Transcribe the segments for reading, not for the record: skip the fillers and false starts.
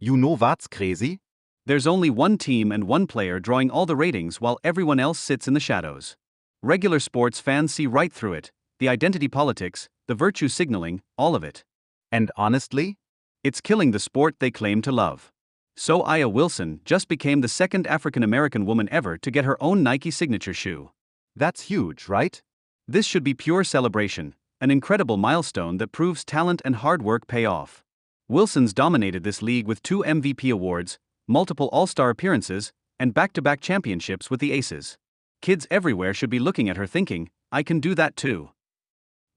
You know what's crazy? There's only one team and one player drawing all the ratings while everyone else sits in the shadows. Regular sports fans see right through it, the identity politics, the virtue signaling, all of it. And honestly, It's killing the sport they claim to love. So Aya Wilson just became the second African American woman ever to get her own Nike signature shoe. that's huge, right? This should be pure celebration, an incredible milestone that proves talent and hard work pay off. Wilson's dominated this league with 2 MVP awards, multiple All-Star appearances, and back-to-back championships with the Aces. Kids everywhere should be looking at her thinking, I can do that too.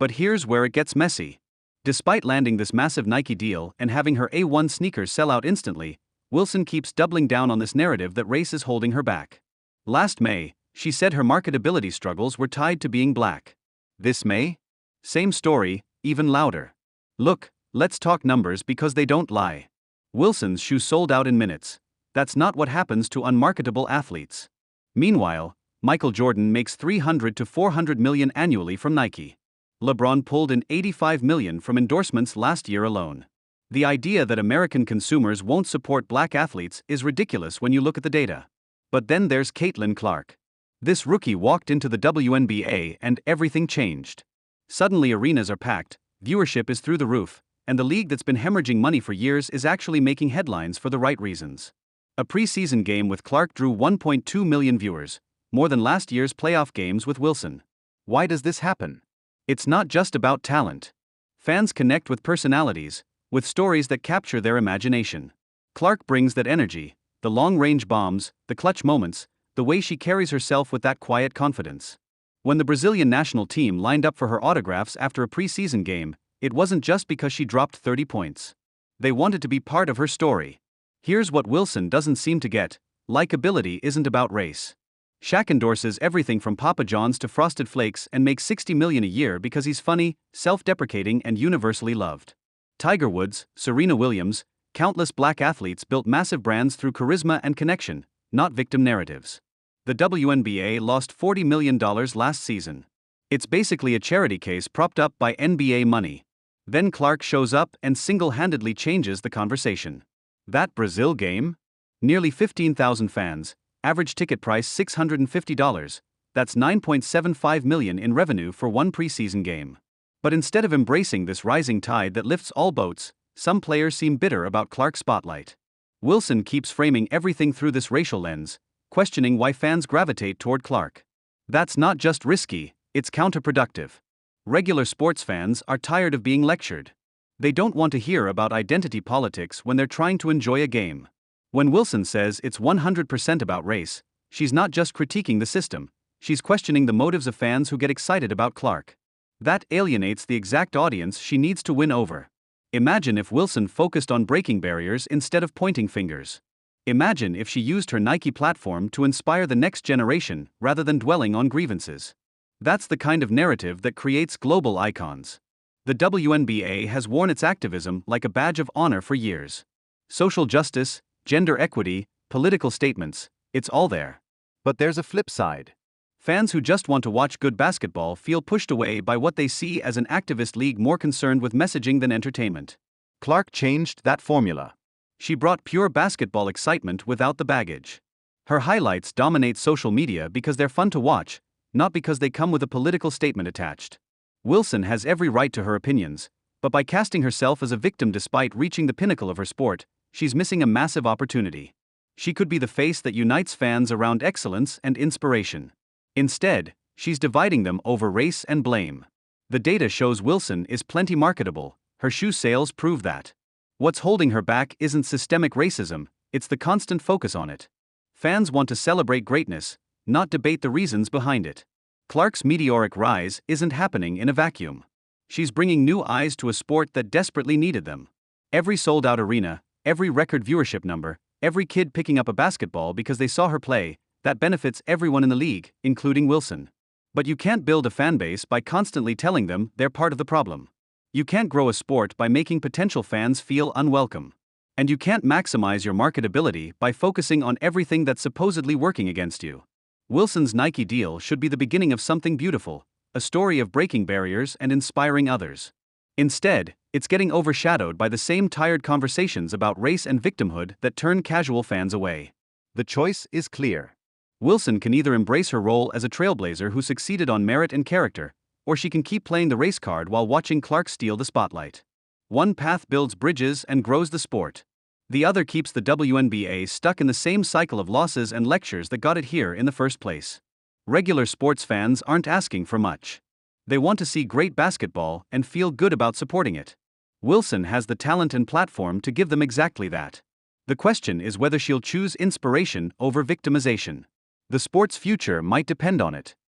But here's where it gets messy. Despite landing this massive Nike deal and having her A1 sneakers sell out instantly, Wilson keeps doubling down on this narrative that race is holding her back. Last May, she said her marketability struggles were tied to being black. This May? Same story, even louder. Look, let's talk numbers because they don't lie. Wilson's shoe sold out in minutes. That's not what happens to unmarketable athletes. Meanwhile, Michael Jordan makes $300 to $400 million annually from Nike. LeBron pulled in $85 million from endorsements last year alone. The idea that American consumers won't support black athletes is ridiculous when you look at the data. But then there's Caitlin Clark. This rookie walked into the WNBA and everything changed. Suddenly arenas are packed, viewership is through the roof, and the league that's been hemorrhaging money for years is actually making headlines for the right reasons. A preseason game with Clark drew 1.2 million viewers, more than last year's playoff games with Wilson. Why does this happen? It's not just about talent. Fans connect with personalities, with stories that capture their imagination. Clark brings that energy, the long-range bombs, the clutch moments, the way she carries herself with that quiet confidence. When the Brazilian national team lined up for her autographs after a preseason game, it wasn't just because she dropped 30 points. They wanted to be part of her story. Here's what Wilson doesn't seem to get: likability isn't about race. Shaq endorses everything from Papa John's to Frosted Flakes and makes $60 million a year because he's funny, self-deprecating, and universally loved. Tiger Woods, Serena Williams, countless black athletes built massive brands through charisma and connection, not victim narratives. The WNBA lost $40 million last season. It's basically a charity case propped up by NBA money. Then Clark shows up and single-handedly changes the conversation. That Brazil game? Nearly 15,000 fans, average ticket price $650, that's $9.75 million in revenue for one preseason game. But instead of embracing this rising tide that lifts all boats, some players seem bitter about Clark's spotlight. Wilson keeps framing everything through this racial lens, questioning why fans gravitate toward Clark. That's not just risky, it's counterproductive. Regular sports fans are tired of being lectured. They don't want to hear about identity politics when they're trying to enjoy a game. When Wilson says it's 100% about race, she's not just critiquing the system, she's questioning the motives of fans who get excited about Clark. That alienates the exact audience she needs to win over. Imagine if Wilson focused on breaking barriers instead of pointing fingers. Imagine if she used her Nike platform to inspire the next generation rather than dwelling on grievances. That's the kind of narrative that creates global icons. The WNBA has worn its activism like a badge of honor for years. Social justice, gender equity, political statements, it's all there. But there's a flip side. Fans who just want to watch good basketball feel pushed away by what they see as an activist league more concerned with messaging than entertainment. Clark changed that formula. She brought pure basketball excitement without the baggage. Her highlights dominate social media because they're fun to watch, not because they come with a political statement attached. Wilson has every right to her opinions, but by casting herself as a victim despite reaching the pinnacle of her sport, she's missing a massive opportunity. She could be the face that unites fans around excellence and inspiration. Instead, she's dividing them over race and blame. The data shows Wilson is plenty marketable, her shoe sales prove that. What's holding her back isn't systemic racism, it's the constant focus on it. Fans want to celebrate greatness, not debate the reasons behind it. Clark's meteoric rise isn't happening in a vacuum. She's bringing new eyes to a sport that desperately needed them. Every sold-out arena, every record viewership number, every kid picking up a basketball because they saw her play, that benefits everyone in the league, including Wilson. But you can't build a fanbase by constantly telling them they're part of the problem. You can't grow a sport by making potential fans feel unwelcome. And you can't maximize your marketability by focusing on everything that's supposedly working against you. Wilson's Nike deal should be the beginning of something beautiful, a story of breaking barriers and inspiring others. Instead, it's getting overshadowed by the same tired conversations about race and victimhood that turn casual fans away. The choice is clear. Wilson can either embrace her role as a trailblazer who succeeded on merit and character, or she can keep playing the race card while watching Clark steal the spotlight. One path builds bridges and grows the sport. The other keeps the WNBA stuck in the same cycle of losses and lectures that got it here in the first place. Regular sports fans aren't asking for much. They want to see great basketball and feel good about supporting it. Wilson has the talent and platform to give them exactly that. The question is whether she'll choose inspiration over victimization. The sport's future might depend on it.